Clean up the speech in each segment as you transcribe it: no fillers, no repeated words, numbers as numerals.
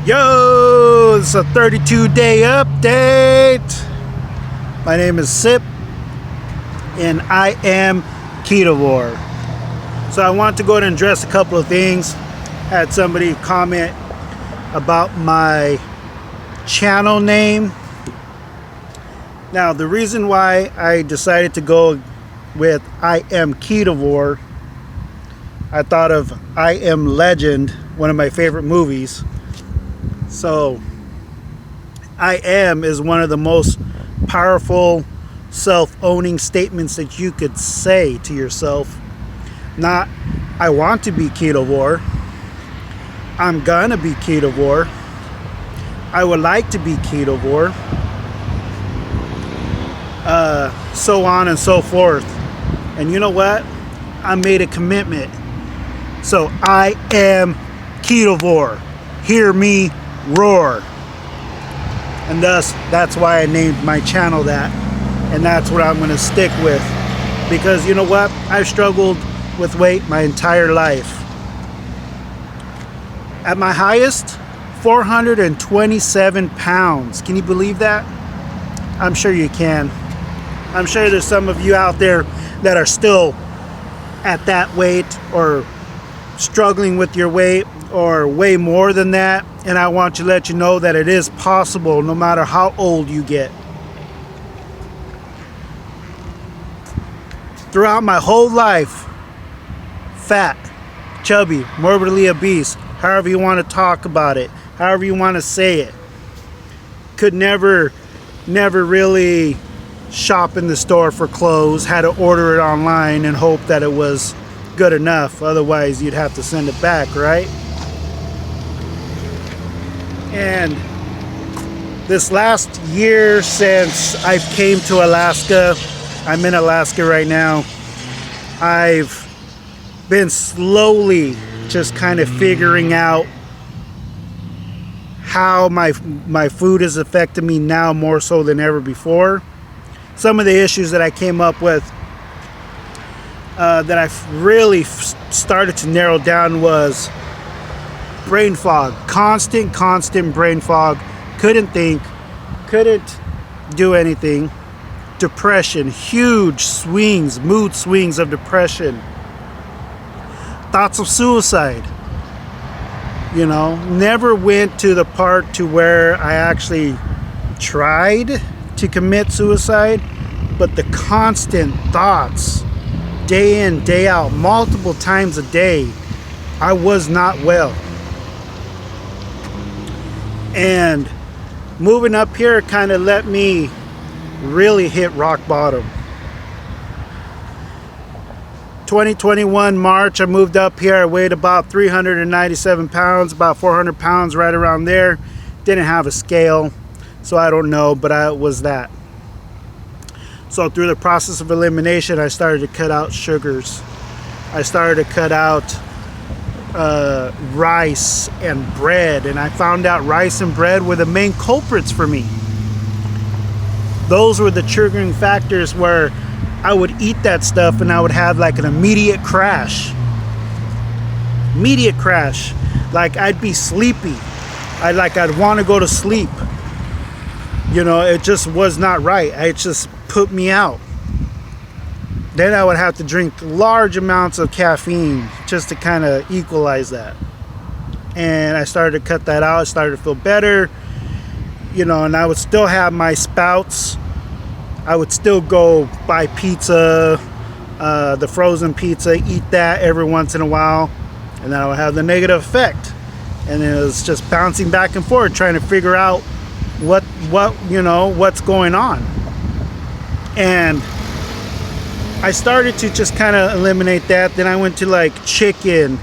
Yo, it's a 32-day update. My name is Sip, and I am Ketovore. So I want to go ahead and address a couple of things. Had somebody comment about my channel name. Now, the reason why I decided to go with I am Ketovore, I thought of I Am Legend, one of my favorite movies. So I am is one of the most powerful self-owning statements that you could say to yourself. Not I want to be Ketovore, I'm gonna be Ketovore, I would like to be Ketovore, so on and so forth. And you know what? I made a commitment. So I am Ketovore. Hear me roar. And thus, that's why I named my channel that. And that's what I'm going to stick with. Because you know what? I've struggled with weight my entire life. At my highest, 427 pounds. Can you believe that? I'm sure you can. I'm sure there's some of you out there that are still at that weight or struggling with your weight or way more than that. And I want to let you know that it is possible no matter how old you get. Throughout my whole life, fat, chubby, morbidly obese, however you want to talk about it, however you want to say it, could never really shop in the store for clothes, had to order it online and hope that it was good enough, otherwise you'd have to send it back, right? And this last year since I came to Alaska, I'm in Alaska right now, I've been slowly just kind of figuring out how my food has affected me now more so than ever before. Some of the issues that I came up with that I've really started to narrow down was brain fog, constant brain fog, couldn't think, couldn't do anything, depression, huge swings, mood swings of depression, thoughts of suicide. You know, never went to the part to where I actually tried to commit suicide, but the constant thoughts, day in, day out, multiple times a day, I was not well. And moving up here kind of let me really hit rock bottom. 2021 March, I moved up here. I weighed about 397 pounds, about 400 pounds, right around there. Didn't have a scale, so I don't know, but I was that. So through the process of elimination, I started to cut out sugars. I started to cut out rice and bread, and I found out rice and bread were the main culprits for me. Those were the triggering factors where I would eat that stuff and I would have like an immediate crash. Like I'd be sleepy. I'd want to go to sleep. You know, it just was not right. It just put me out. Then I would have to drink large amounts of caffeine just to kind of equalize that. And I started to cut that out. I started to feel better. You know, and I would still have my spouts. I would still go buy pizza, the frozen pizza, eat that every once in a while. And then I would have the negative effect. And it was just bouncing back and forth, trying to figure out what's going on. And I started to just kind of eliminate that. Then I went to like chicken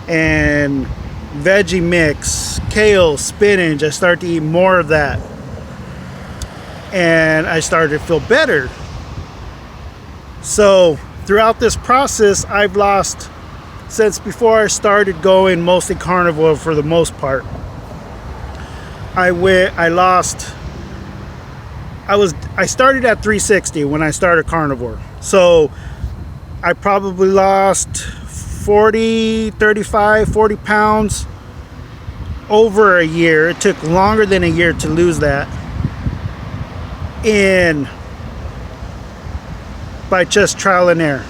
and veggie mix, kale, spinach. I started to eat more of that. And I started to feel better. So throughout this process, I've lost, since before I started going mostly carnivore for the most part, I started at 360 when I started carnivore. So I probably lost 40 pounds over a year. It took longer than a year to lose that. And by just trial and error,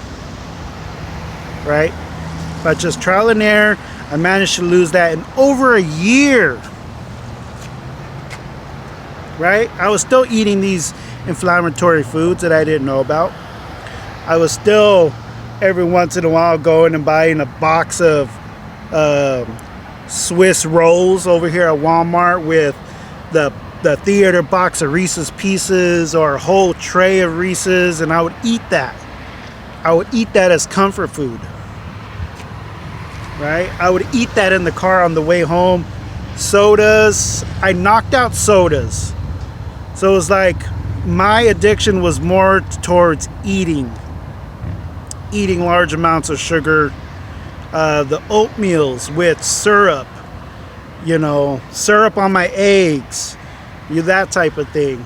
right? By just trial and error, I managed to lose that in over a year, right? I was still eating these inflammatory foods that I didn't know about. I was still every once in a while going and buying a box of Swiss rolls over here at Walmart with the theater box of Reese's Pieces or a whole tray of Reese's, and I would eat that. I would eat that as comfort food, right? I would eat that in the car on the way home. Sodas, I knocked out sodas. So it was like my addiction was more towards eating large amounts of sugar, the oatmeals with syrup, syrup on my eggs, that type of thing.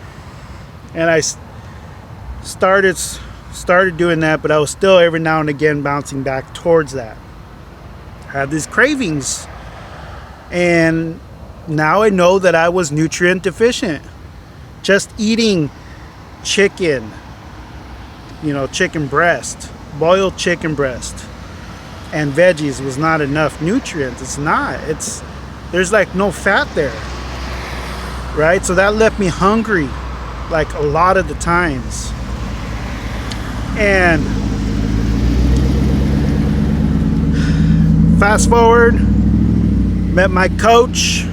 And I started doing that, but I was still every now and again bouncing back towards that. I had these cravings, and now I know that I was nutrient deficient. Just eating chicken, chicken breast, boiled chicken breast, and veggies was not enough nutrients. It's not. There's like no fat there, right? So that left me hungry, like a lot of the times. And fast forward, met my coach.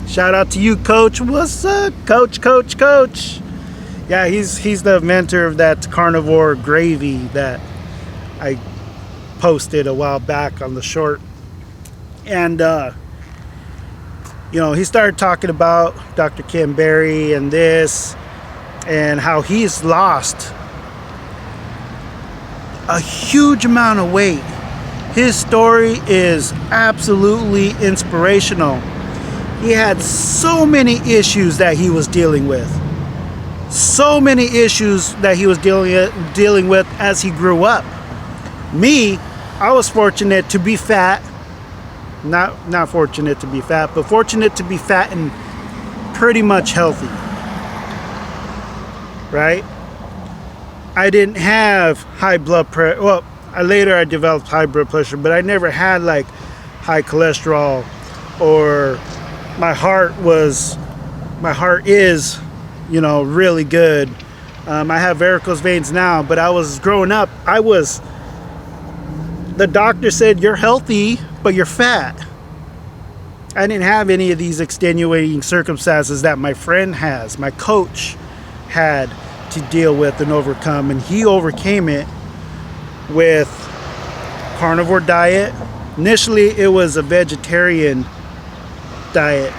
Shout out to you, Coach. What's up, Coach? Yeah, he's the inventor of that Carnivore gravy that I posted a while back on the short. And he started talking about Dr. Ken Berry and this, and how he's lost a huge amount of weight. His story is absolutely inspirational. He had so many issues that he was dealing with. So many issues that he was dealing with as he grew up. Me, I was fortunate to be fat. Not fortunate to be fat, but fortunate to be fat and pretty much healthy. Right? I didn't have high blood pressure. Well, I developed high blood pressure, but I never had like high cholesterol, or my heart is, really good. I have varicose veins now, but I was growing up, the doctor said, you're healthy, but you're fat. I didn't have any of these extenuating circumstances that my friend has, my coach had to deal with and overcome, and he overcame it with carnivore diet. Initially, it was a vegetarian diet.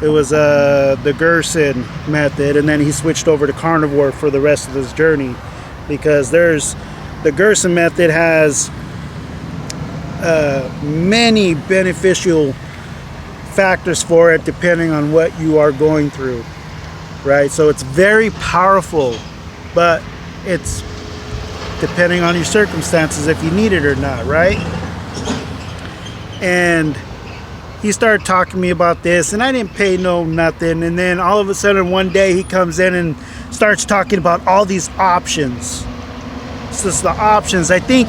It was the Gerson method, and then he switched over to carnivore for the rest of his journey, because the Gerson method has many beneficial factors for it depending on what you are going through, right? So it's very powerful, but it's depending on your circumstances if you need it or not, right? And he started talking to me about this, and I didn't pay nothing. And then all of a sudden one day he comes in and starts talking about all these options. It's just the options. I think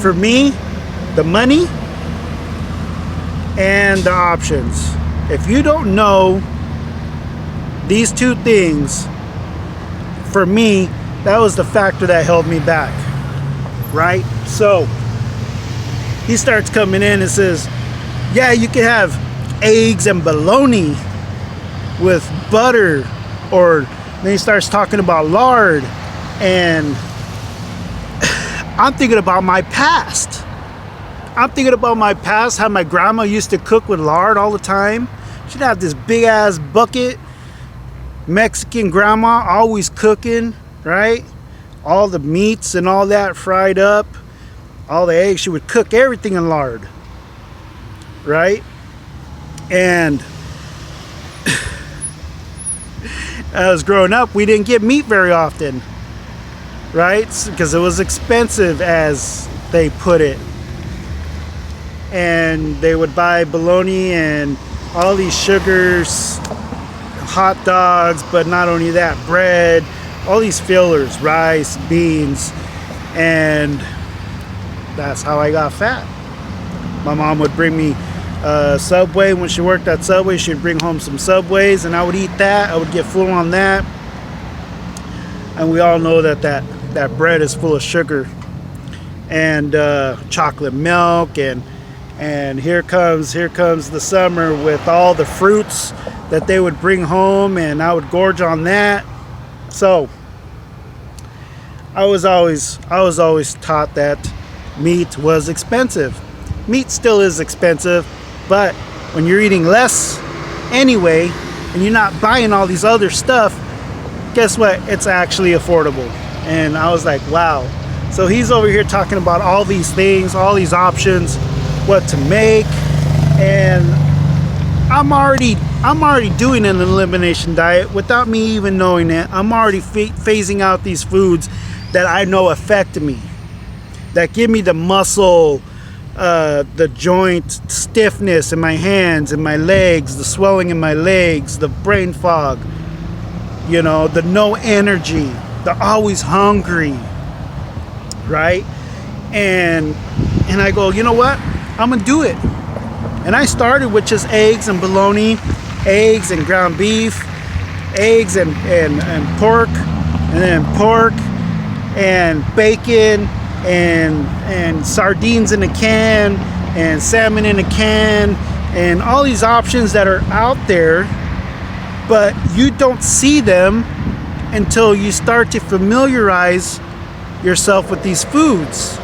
for me, the money and the options. If you don't know these two things, for me, that was the factor that held me back, right? So he starts coming in and says, yeah, you can have eggs and bologna with butter, or then he starts talking about lard, and I'm thinking about my past. How my grandma used to cook with lard all the time. She'd have this big ass bucket, Mexican grandma, always cooking, right? All the meats and all that fried up, all the eggs, she would cook everything in lard, right? And as I was growing up, we didn't get meat very often, right? Because it was expensive, as they put it. and they would buy bologna and all these sugars, hot dogs, but not only that, bread, all these fillers, rice, beans, and that's how I got fat. My mom would bring me Subway. When she worked at Subway, she'd bring home some Subways, and I would eat that. I would get full on that, and we all know that bread is full of sugar and chocolate milk, and here comes the summer with all the fruits that they would bring home, and I would gorge on that. So I was always taught that meat was expensive. Meat still is expensive, but when you're eating less anyway and you're not buying all these other stuff, guess what? It's actually affordable. And I was like, wow. So he's over here talking about all these things, all these options, what to make, and I'm already doing an elimination diet without me even knowing it. I'm already phasing out these foods that I know affect me, that give me the muscle, the joint stiffness in my hands and my legs, the swelling in my legs, the brain fog, you know, the no energy, the always hungry, right? And I go, you know what? I'm gonna do it. And I started with just eggs and bologna, eggs and ground beef, eggs and pork, and then pork and bacon and sardines in a can and salmon in a can and all these options that are out there, but you don't see them until you start to familiarize yourself with these foods.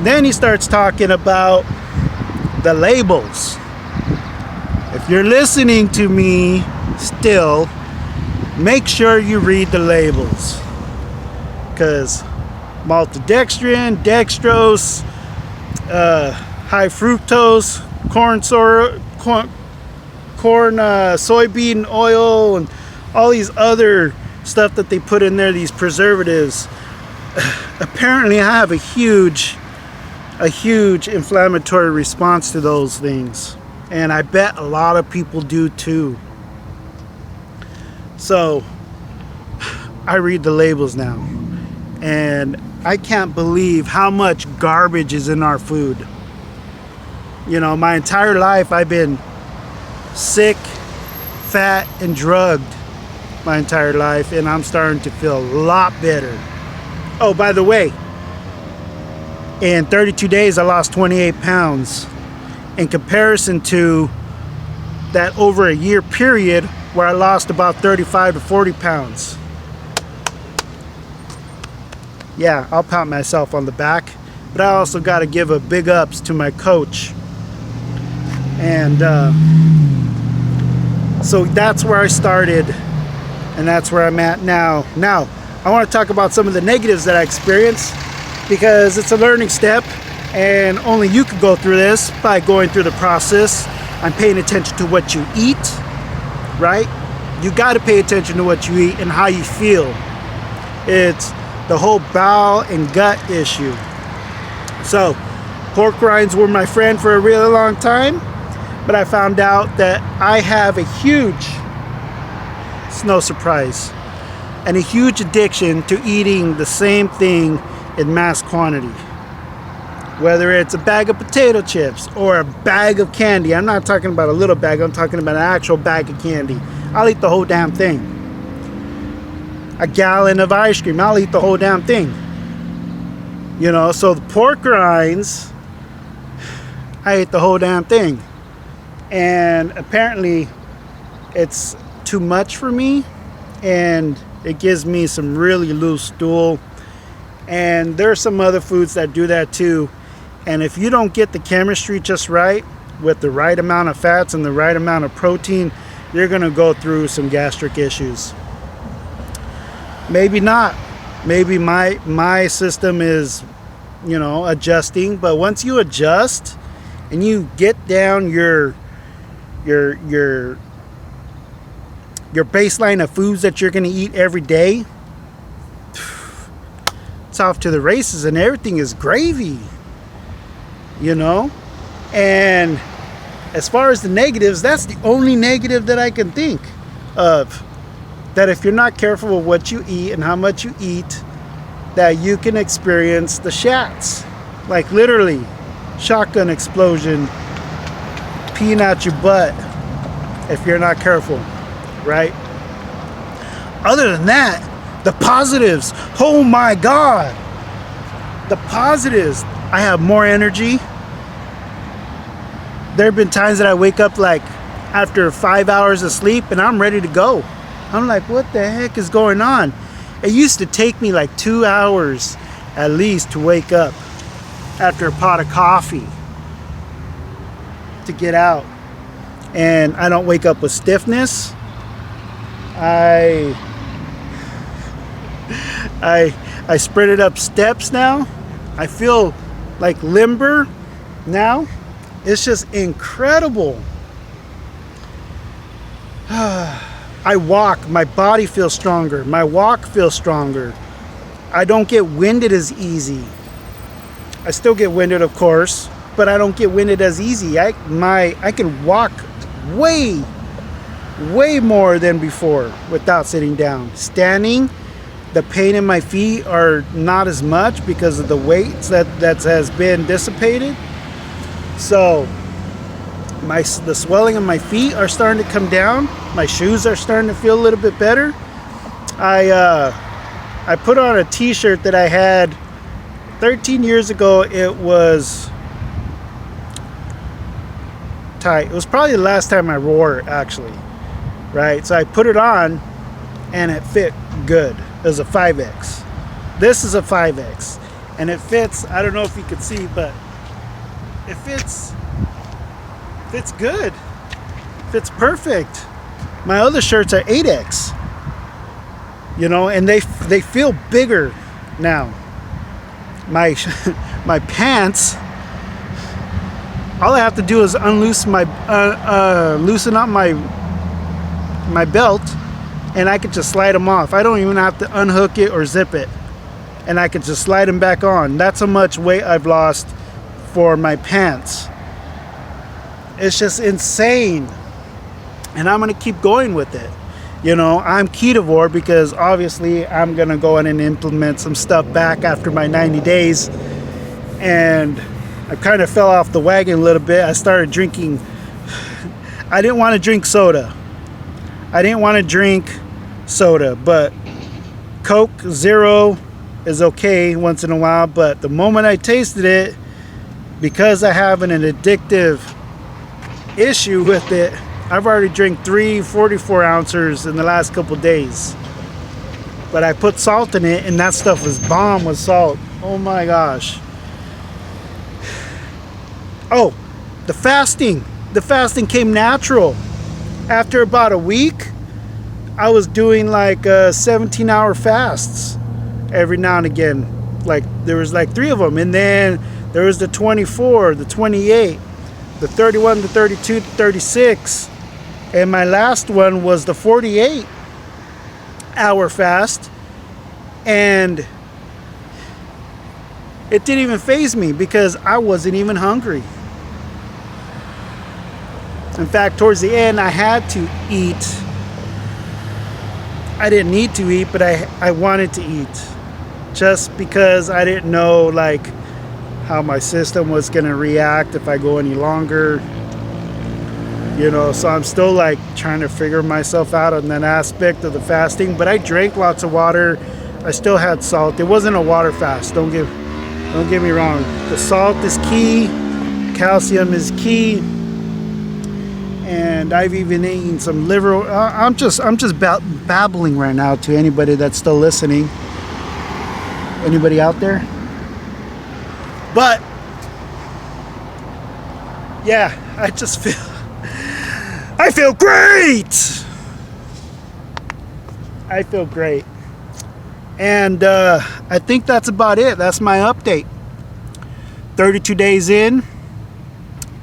Then he starts talking about the labels. If you're listening to me still, make sure you read the labels, because maltodextrin, dextrose, high fructose, soybean oil, and all these other stuff that they put in there, these preservatives. Apparently I have a huge inflammatory response to those things, and I bet a lot of people do too. So I read the labels now, and I can't believe how much garbage is in our food. You know, my entire life I've been sick, fat, and drugged my entire life, and I'm starting to feel a lot better. Oh, by the way, in 32 days I lost 28 pounds in comparison to that over a year period where I lost about 35 to 40 pounds. Yeah, I'll pat myself on the back, but I also got to give a big ups to my coach. And so that's where I started, and that's where I'm at now. Now, I want to talk about some of the negatives that I experienced, because it's a learning step, and only you could go through this by going through the process. I'm paying attention to what you eat, right? You got to pay attention to what you eat and how you feel. It's the whole bowel and gut issue. So, pork rinds were my friend for a really long time, but I found out that I have a huge, it's no surprise, and a huge addiction to eating the same thing in mass quantity. Whether it's a bag of potato chips or a bag of candy. I'm not talking about a little bag, I'm talking about an actual bag of candy. I'll eat the whole damn thing. A gallon of ice cream, I'll eat the whole damn thing. You know, so the pork rinds, I ate the whole damn thing. And apparently it's too much for me, and it gives me some really loose stool. And there are some other foods that do that too. And if you don't get the chemistry just right, with the right amount of fats and the right amount of protein, you're gonna go through some gastric issues. Maybe not. Maybe my system is, you know, adjusting. But once you adjust and you get down your baseline of foods that you're gonna eat every day, it's off to the races, and everything is gravy. you know? And as far as the negatives, that's the only negative that I can think of. That if you're not careful with what you eat and how much you eat, that you can experience the shats. Like literally, shotgun explosion, peeing out your butt if you're not careful, right? Other than that, the positives, oh my God. The positives, I have more energy. There have been times that I wake up like after 5 hours of sleep and I'm ready to go. I'm like, what the heck is going on? It used to take me like 2 hours at least to wake up after a pot of coffee to get out. And I don't wake up with stiffness. I sprinted up steps now. I feel like limber now. It's just incredible. I walk, my body feels stronger. My walk feels stronger. I don't get winded as easy. I still get winded, of course, but I don't get winded as easy. I can walk way more than before without sitting down. Standing, the pain in my feet are not as much because of the weights that has been dissipated. So the swelling of my feet are starting to come down. My shoes are starting to feel a little bit better. I put on a t-shirt that I had 13 years ago. It was tight. It was probably the last time I wore it, actually, right? So I put it on and it fit good. It was a 5X. This is a 5X and it fits. I don't know if you can see, but it fits good. Fits perfect. My other shirts are 8X, you know, and they feel bigger now. My pants, all I have to do is loosen up my belt, and I can just slide them off. I don't even have to unhook it or zip it, and I can just slide them back on. That's how much weight I've lost for my pants. It's just insane, and I'm gonna keep going with it. You know, I'm ketovore because obviously I'm gonna go in and implement some stuff back after my 90 days, and I kind of fell off the wagon a little bit. I started drinking. I didn't want to drink soda. But Coke Zero is okay once in a while. But the moment I tasted it, because I have an addictive issue with it, I've already drank 3 44 ounces in the last couple days. But I put salt in it, and that stuff was bomb with salt. Oh my gosh. Oh, the fasting came natural. After about a week, I was doing like 17-hour fasts every now and again. Like there was like 3 of them, and then there was the 24, the 28, the 31, the 32, the 36, and my last one was the 48-hour fast, and it didn't even faze me because I wasn't even hungry. In fact, towards the end, I had to eat. I didn't need to eat, but I wanted to eat, just because I didn't know like how my system was gonna react if I go any longer. You know, so I'm still like trying to figure myself out on that aspect of the fasting. But I drank lots of water. I still had salt. It wasn't a water fast. Don't get me wrong. The salt is key. Calcium is key. And I've even eaten some liver. I'm just babbling right now to anybody that's still listening. Anybody out there? But yeah, I feel great. I feel great. And I think that's about it. That's my update. 32 days in,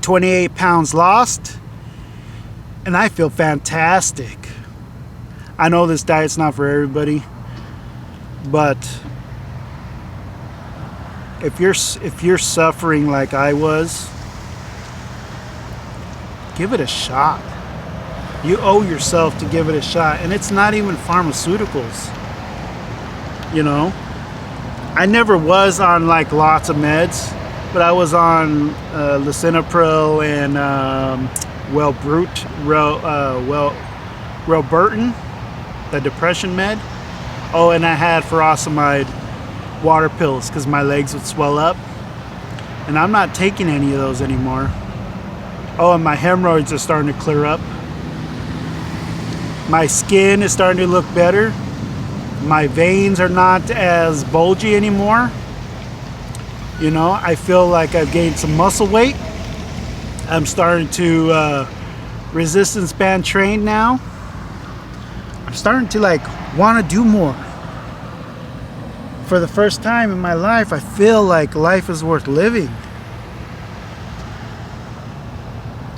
28 pounds lost. And I feel fantastic. I know this diet's not for everybody, but if you're suffering like I was, give it a shot. You owe yourself to give it a shot. And it's not even pharmaceuticals. You know, I never was on like lots of meds, but I was on lisinopril and Wellbutrin, the depression med. Oh, and I had furosemide water pills because my legs would swell up. And I'm not taking any of those anymore. Oh, and my hemorrhoids are starting to clear up. My skin is starting to look better. My veins are not as bulgy anymore. You know, I feel like I've gained some muscle weight. I'm starting to resistance band train now. I'm starting to like want to do more. For the first time in my life, I feel like life is worth living.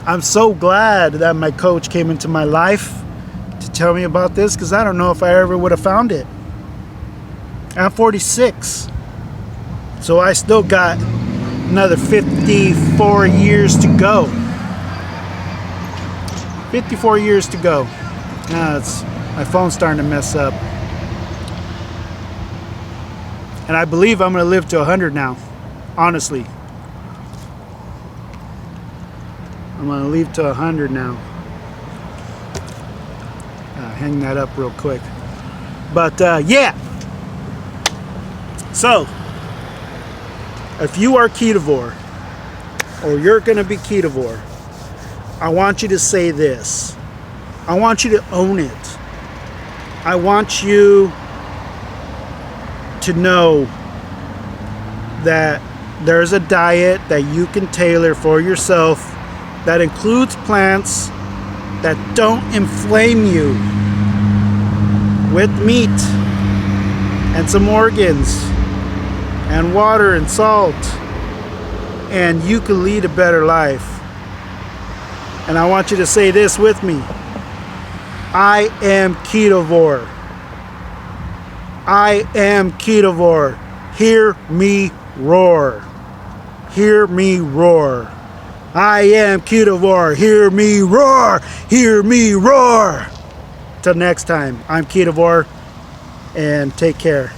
I'm so glad that my coach came into my life to tell me about this, because I don't know if I ever would have found it. I'm 46, so I still got another 54 years to go. 54 years to go. Now my phone's starting to mess up. And I believe I'm going to live to 100 now, honestly. I'm going to live to 100 now. Hang that up real quick. But yeah. So, if you are ketovore, or you're going to be ketovore, I want you to say this. I want you to own it. I want you to know that there's a diet that you can tailor for yourself that includes plants that don't inflame you, with meat and some organs and water and salt, and you can lead a better life. And I want you to say this with me. I am ketovore. I am ketovore. Hear me roar. Hear me roar. I am ketovore. Hear me roar. Hear me roar. Till next time, I'm ketovore, and take care.